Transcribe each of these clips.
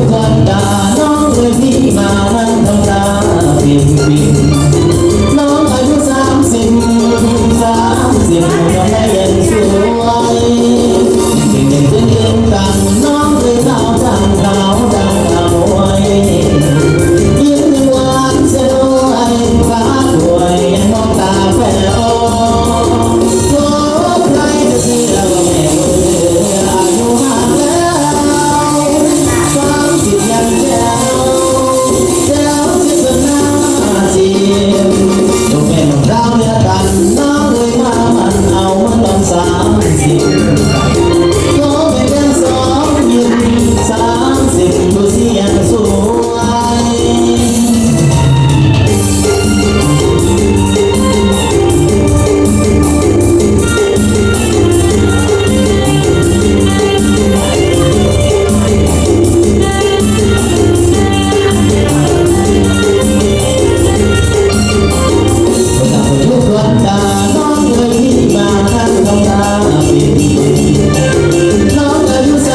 ควันตาน้องเลยพี่มานั่งทำตาปิ่มปิ่มน้องอายุ30น้องได้ยังสวยเก่งเก่งเก่งกันน้องเลยขาวดังขาวดังขาวไว้ยิ้มหวานเสียด้วยฟ้าสวยยังมองตาแฝงโอ้ใครจะเชื่อว่าแม่คนเธออายุมากแล้ว30ยังแจ๋วแจ๋วที่สุดหน้าจีบยกแม่ของเราเนี่ยกันน้องเลยมามันเอามันตอน30ก็ไม่เป็น2ยืน30ดูสิยังสวยทุกวันตาน้องเลยที่มานั่งทำตาปิดน้องอายุ30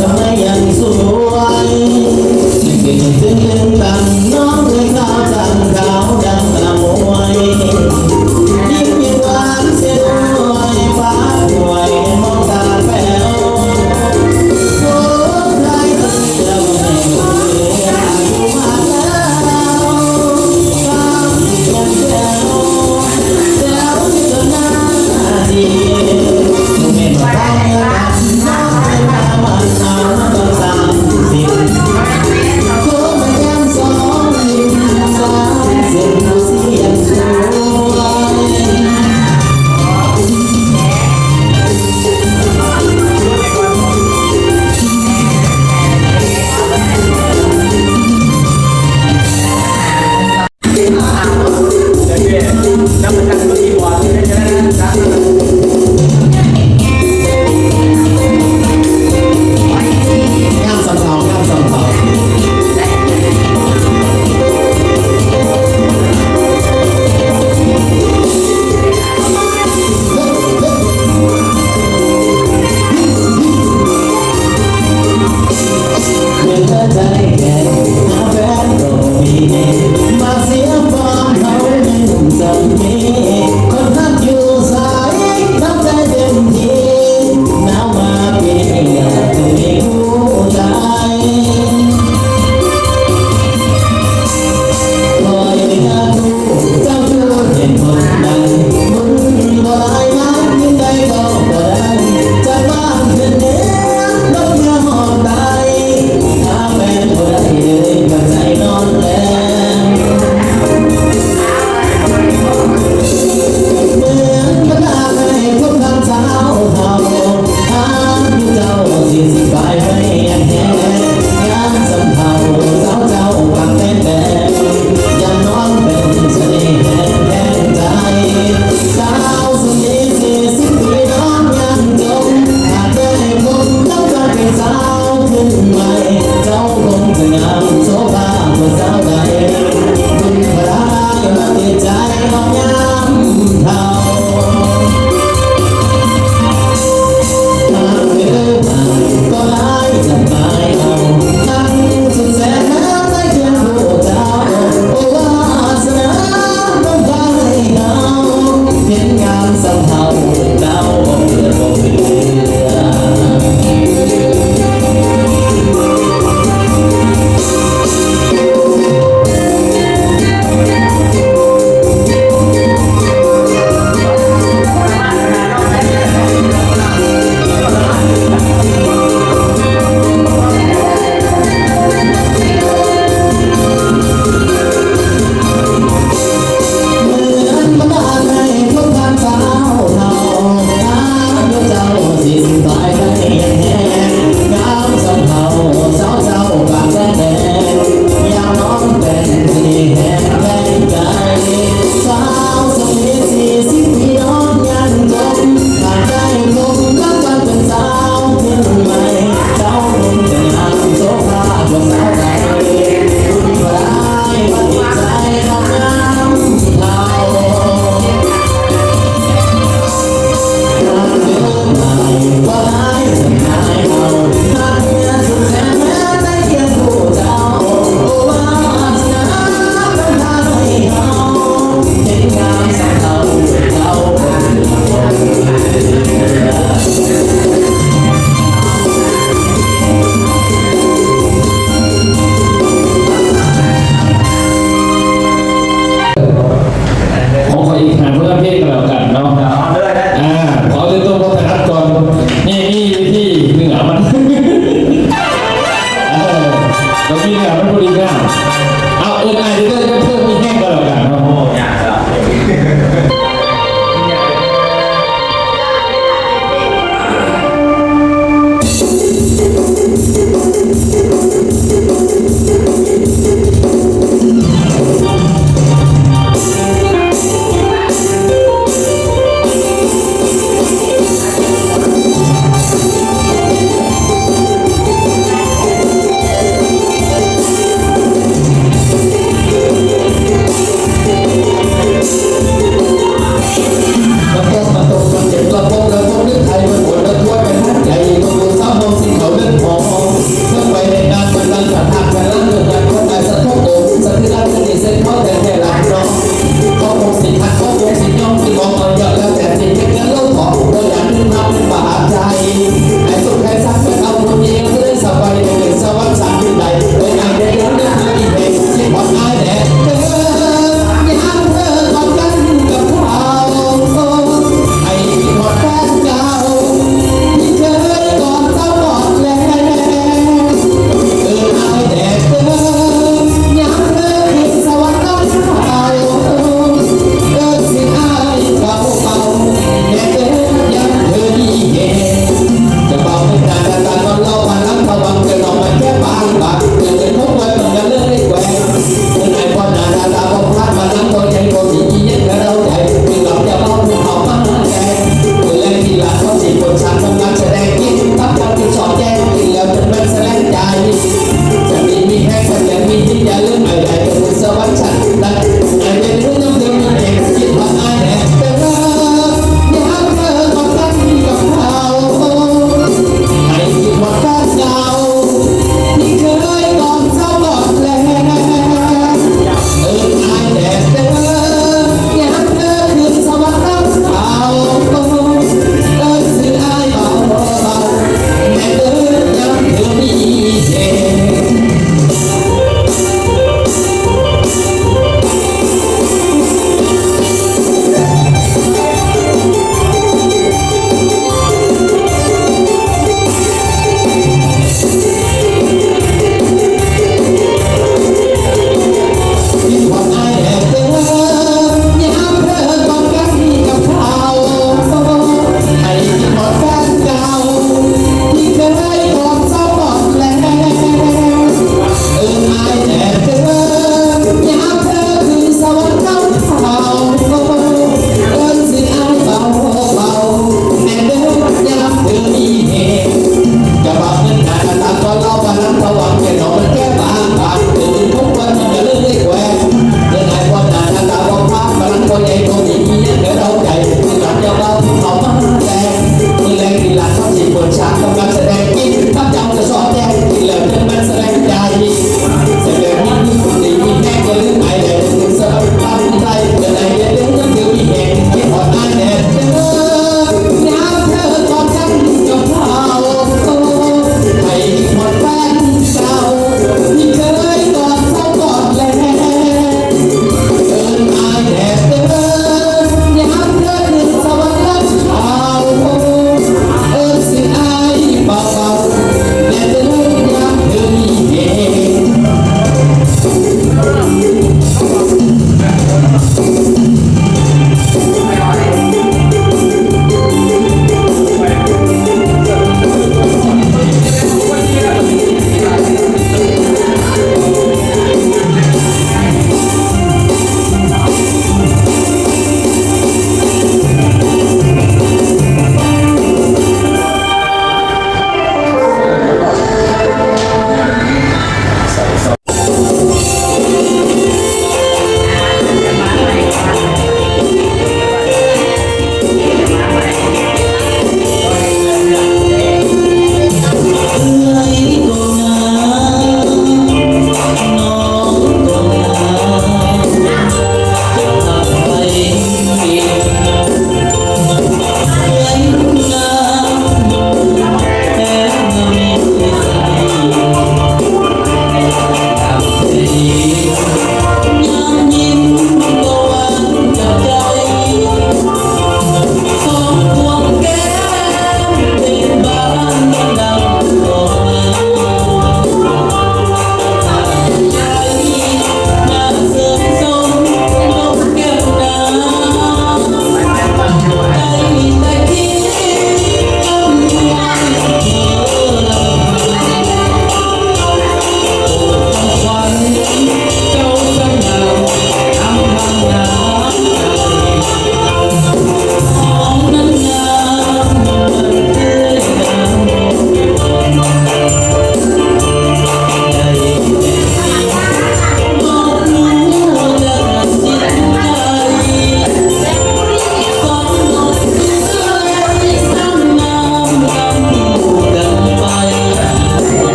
ทำไมยังสวยเก่งๆตึงๆกันน้องเลยขาวดังขาวดังกระมวยยิ้มหวานเสียด้วยฟ้าสวยมองตาแป๋วโอ้ใครจะเชื่อว่าแม่คนเธออายุมากแล้ว30ยังแจ๋วแจ๋วที่สุดหน้าจีบแม่ของเราเนี่ยกันน้องเลยมามันเอามาตอน30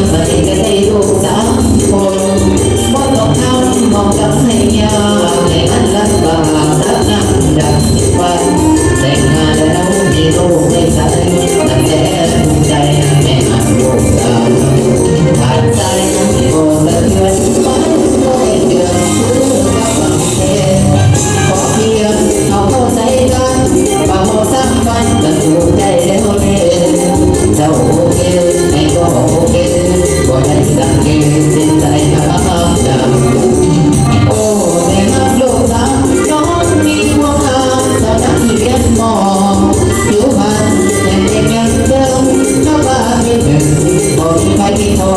ไปก็ได้ลูก3 คนบ่ต้องทำมองกับให้ยากให้มันลำบากสักน้ำดับวันแต่งงานแล้วมีลูกไม่ใส่ตั้งแต่ภูมิใจแม่หักลูกสาวผ่านใจโอ้สะเทือนฟ้าโอ้ยเดือดคือกับบังเทขอเพียงเอาเข้าใจกันเบาสักวันก็ถูกใจแล้วเด้เจ้าโอเคให้ก็โอเคบ่ได้สังเกตเป็นใจกับดำโอ้แม่ฮักลูกสาวน้องมีความงามสาวนักที่เรียนมอผิวพรรณยังเด็กยังเดิมน้ำตาไม่ถึงบ่มีใครที่ทอ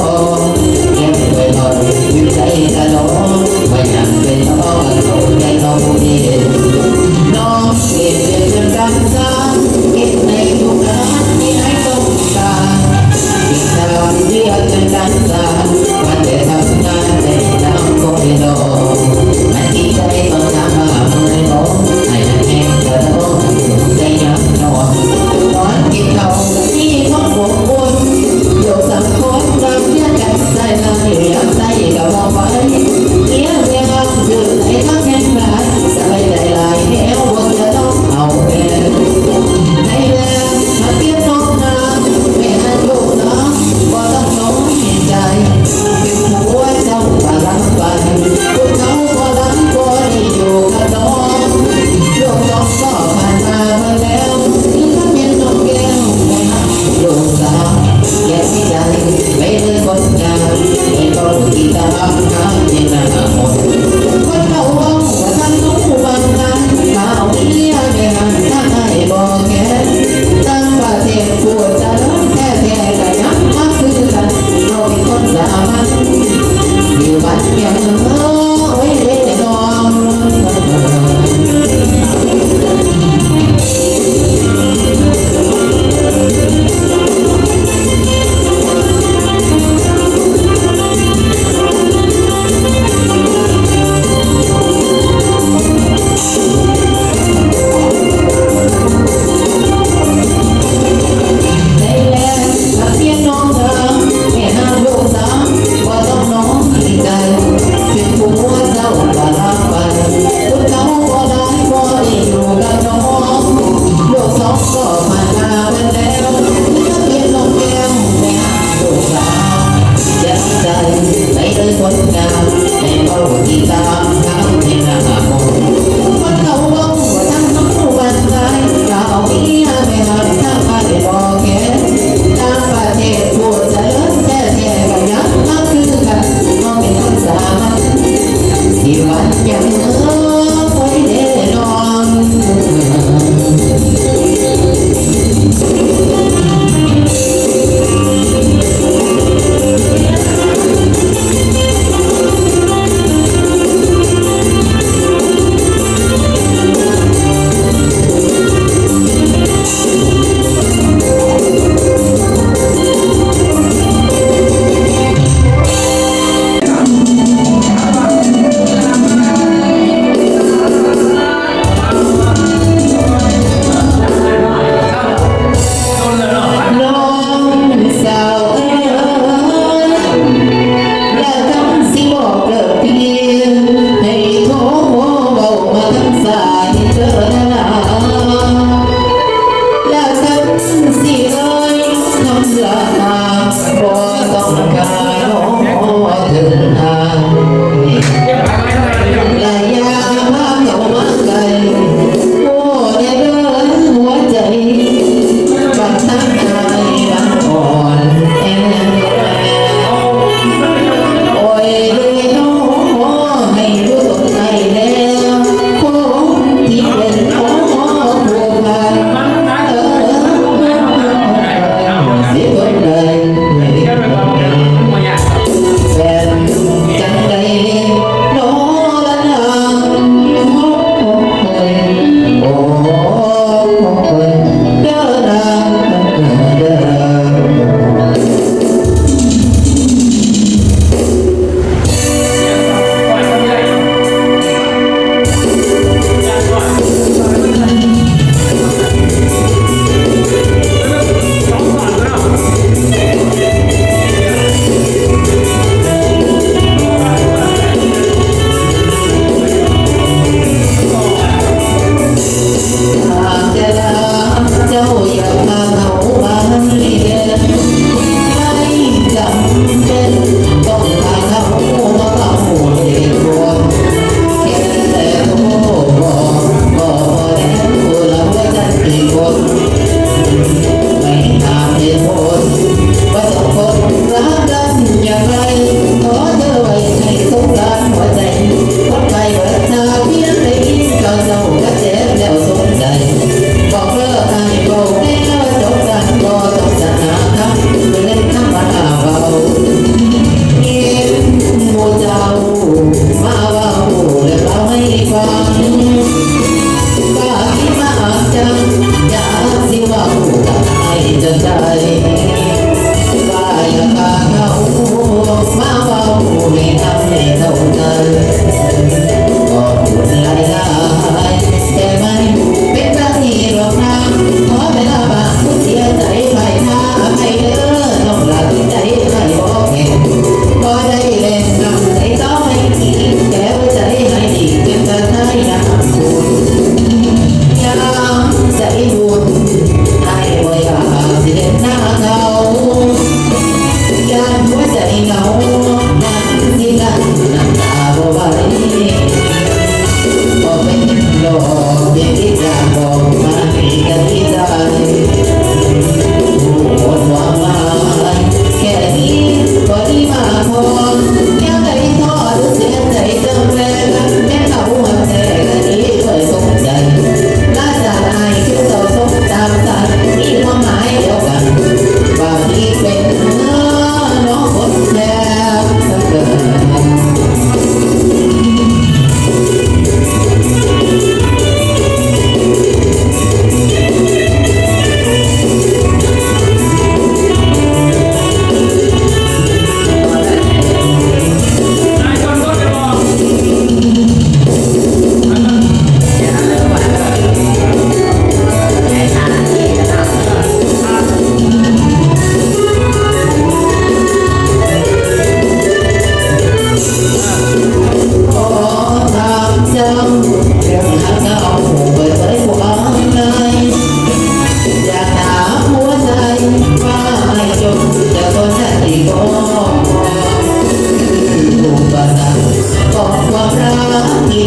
เก็บไว้หน่อยอยู่ใจตลอดไม่อยากเป็นท้อเข้าใจน้องดีน้องเก็บเรื่องการสร้างเก็บในทุกร้านที่ไหนต้องการติดตามเรียกเรื่องการสร้างวันเดียวทำงานในน้ำก็ไม่รอไม่คิดใจต้องทำมาไม่รอให้แห้งกระโดดใจยังนอนนอนกินข้าวที่ท้องบวมบวมโยกสังคมรักเพื่อนกันใส่มาเรียบใส่กับมองไปเลี้ยงเรียงอยู่ในข้างแขนขาสบายใจลายแนวบนจะต้องเอาแม่ในแรงมาเตี้ยน้องนาแม่ฮักลูกสาวบ่ต้องน้องเห็นใจเป็นหัวเจ้าพลังไปพวกเขาพลังก็ได้อยู่กับน้องลูกน้องก็ผ่านมาเมื่อแล้วที่ทำเป็นน้องแก้วแม่ฮักลูกสาวแยกไม่ได้ไม่เลยคนงามไม่ต้องกีตาร์หาเงินหน้าหมดคนเขาว่าท่านต้องบางงานข่าวเมียไม่หันท่านให้บอกแค่ตั้งประเทศปวดจะร้องแค่ก็ยังมาคือกันเราเป็นคนสามัญอยู่บ้านยังโอ้ยเด็กน้อง ในแรงมาเพียงน้องเธอแม่ห้ามลูกสาวว่าต้องน้องดีใจเป็นผัวเจ้าก็รักไปคุณเขาบ่ได้บ่ได้อยู่กับน้องลูกสองก็ผ่านมาเป็นแล้วถ้าเพียงน้องแก้วแม่ห้ามลูกสาวยัดใจไม่เลยคนงามแม่เขากีตาร์เขาที่หน้าหมดคนเขาว่าทั้งน้องวันใจเราเมียไม่หักทั้งไปบอกแกทั้งประเทศพูดเสริญแท้ก็ยังมาคือกันน้องเป็นคนสามัญสิวันยังคอยเด้น้อง เ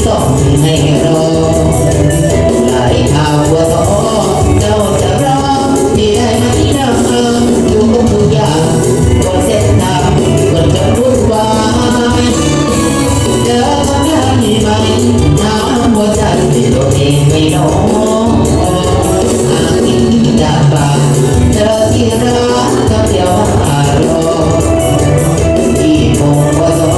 ต้องให้รอหลายข่าวว่าท้อเจ้าจะรอที่ได้ไหมนะอยู่กับทุกอย่างบนเส้นทางบนจนรุ่นวายเจอคนที่ไหมน้ำหัวใจตัวเองไม่น้องหากที่จากบ้านเธอที่รักก็เดียวมารอที่คงว่าท้อ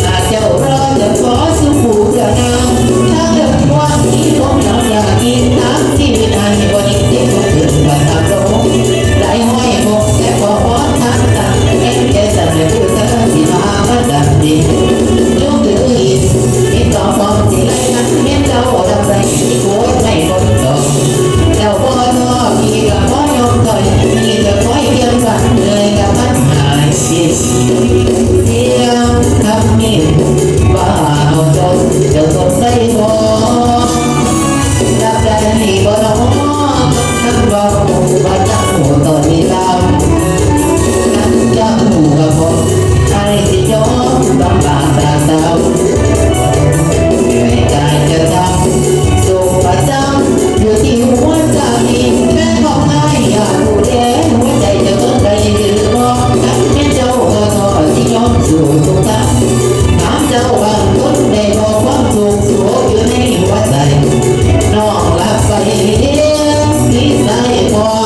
หากเจ้ารอจะขอสู้ผู้เดินน้ำถ้าเดินวันที่คงน้ำอยากกินน้ำที่ไม่ได้วันนี้ที่คงเกิดวันตามลมไหลห้อยคงแต่พอพอทันตาเอ็นแค่สั่นเลยคือเธอที่มาบัดดับดิยกถืออีกมีต่อความสิไรนั้นเห็นเจ้าดำไรที่โวยไม่หมดดอกเจ้าพ่อท้อพี่กับพ่อยอมถอยมีแต่คอยเพียงฝันเลยกับมันหายสิเสียงคำนี้บ้าเอาจนเจ้าทนได้พอรับได้บ่น้องคำว่าว่าจังหัวตอนนี้ตามนั่นจังหัวผมไอ้สิยอมลำบากตาเต้าเหนื่อยกายจะทำสุขประจำอยู่ที่หัวใจแม่ของนายอยากผู้แดงหัวใจจะเกิดใดหรือบ่กันแม่เจ้าก็ทอที่ยอมสู่ทุกทางถามเจ้าบางคนได้บอกความสุขสุขอยู่ในหัวใจน้องหลับไปเดียวที่ใจพอ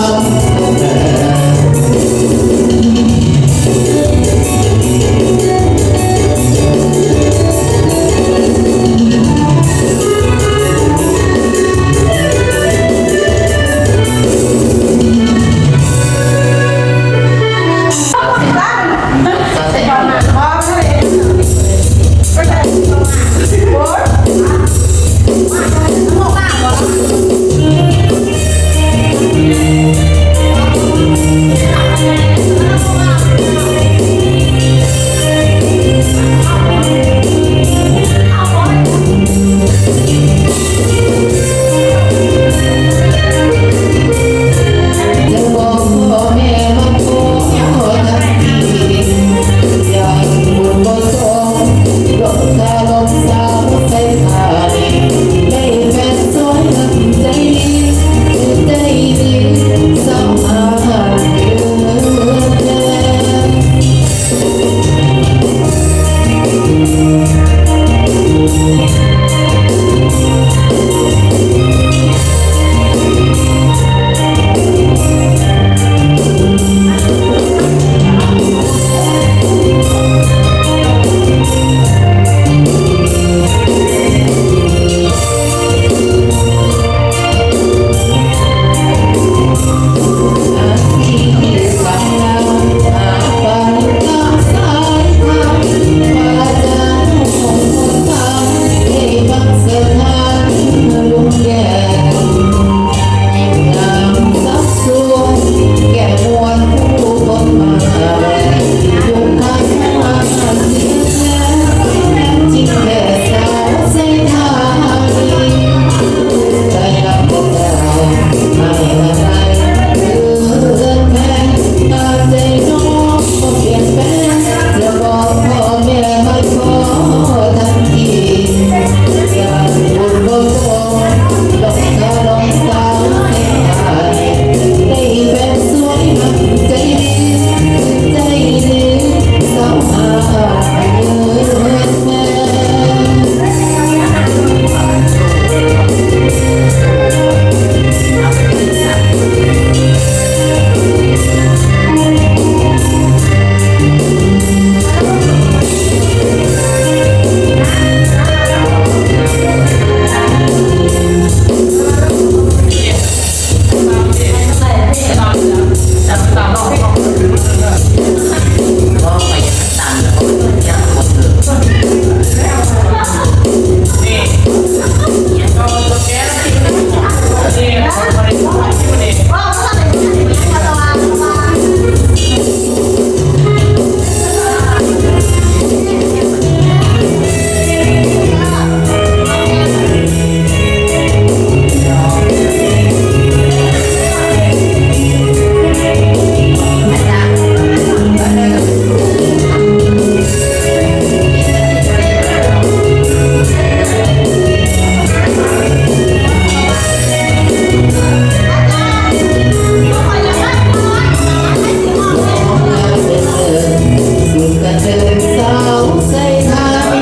กันเดินสาวใส่ไทย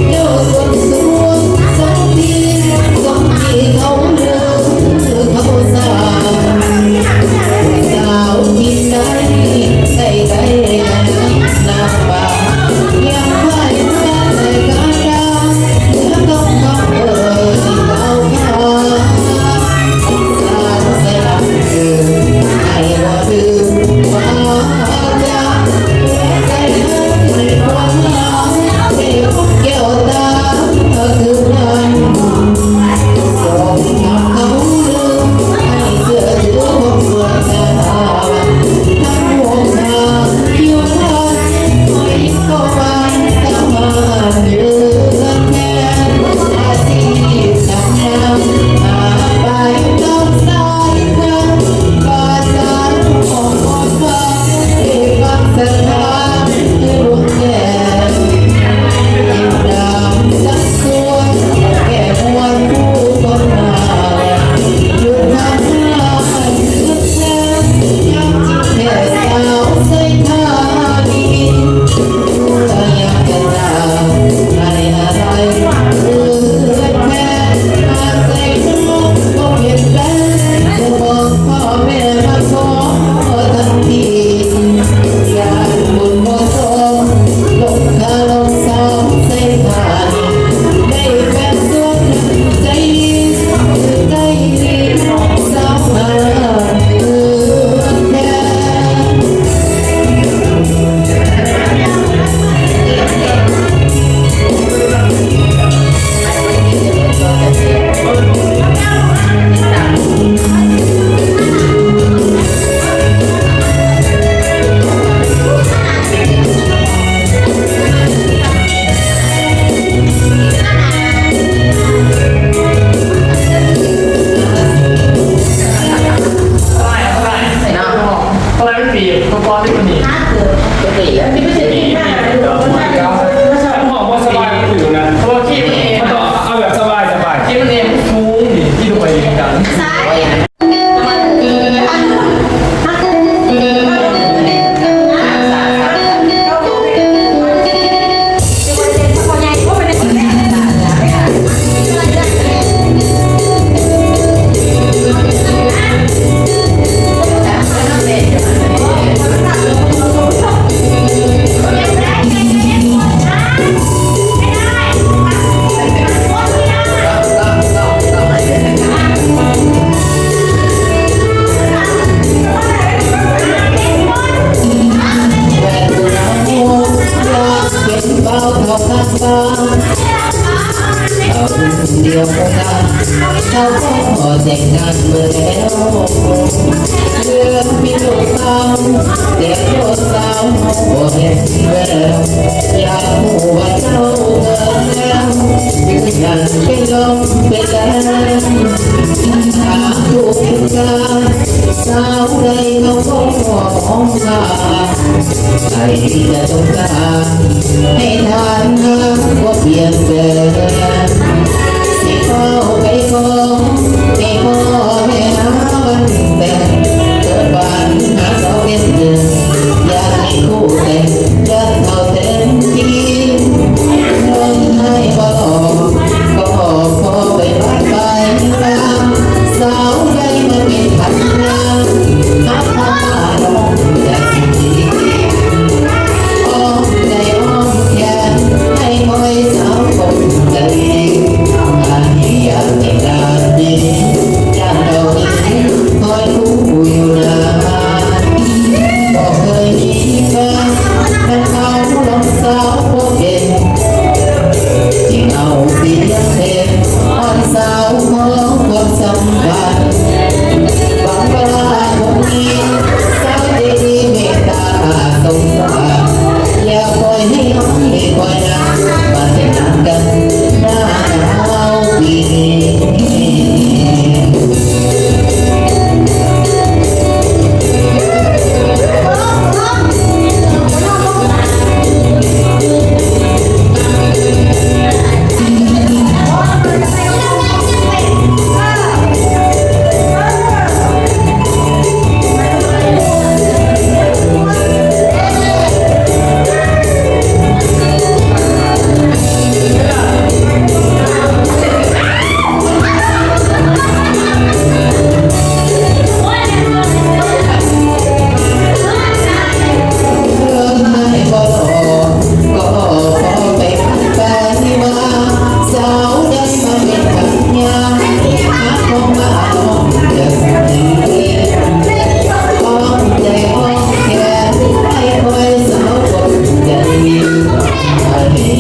โยกคนสวยสองทีสองทีเขาเลือกเขาสาวที่ไหนใส่ใจน้ำบายังไว้แม่ในการดาแล้วก็เขาเอ่ยเขาสาวใส่ลำเดินให้ว่าลืมว่าจะใจให้ความรักให้แก้วตาคือวันส่งทำเขาลืมให้เสื้อถือความสวยงามทั้งวงการอยู่ทันไม่ก็วันสามารถยืนแทนอาชีพทำงานหาไปต้องสายทางบาดใจของคนฟังให้ฟังสักครั้งให้รู้แก่ ยิ่งดำสักสวยแก่มวลผู้คนหาอยู่ทางหน้าสุดแท้ยังจริงแค่สาวใส่ผ้าดีแต่ยังจะตามอะไรหรือแค่อาศัยน้องก็เปลี่ยนแปลงจะบอกพ่อแม่มาขอทันทีอยากบุญบ่ทรงลงคาลงสาวใส่ผ้าได้แฟนสวยใจดีใจดีสาวมาแค่ อะไรไม่ปีก็ป้อนได้คนนี้ ที่ไม่ใช่ที่หน้าหรือว่าหน้าเดียว ถ้าใช่หอมว่าสบายมันอยู่นะเพราะว่าขี้มันเองมันต้องเอาแบบสบายขี้มันเองฟูดิที่ดูไปกัน เป็นเบาเท่ากันบ้างเอาเดียวกันเขาก็พอแต่งงานเมื่อแล้วเรื่องมีลูกสาวแต่ลูกสาวบ่เห็นแววอยากหูว่าเจ้าเกิดแล้วยืนยันเป็นลมเป็นแรงหาถูกกันสาวใดเขาก็ของมาใครจะต้องการให้ทานน้ำก็เพียงแต่สิเข้าไปขอให้พ่อแม่หาวันแต่งเกิดวันหาเขาเป็นเดือนอยากให้คู่แต่งรักเขาเต็มที่เงินให้บ่หลอกก็ขอไปวัดไปตามสาวใดมาเป็นพันงานหาพ่อมาลองจากสิ่งที่ ใจอ่อ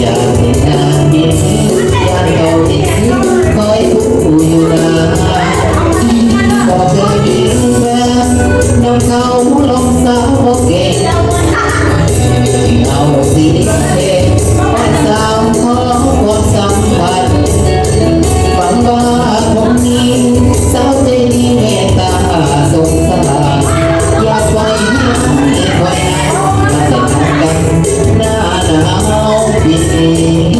อยากเห็นหน้าบินอยากเอาเห็นคอยคู่อยู่นานก็เคยมีแฟนน้องเขาลงสาวบอกเก่งเอาสิเด็กเป็นสาวขอความสัมพันธ์หวังว่าคงมีสาวใจดีเมตตาสงสารอยากไว้ให้ไว้มาแต่ทำกันหน้าหนาวปีนี้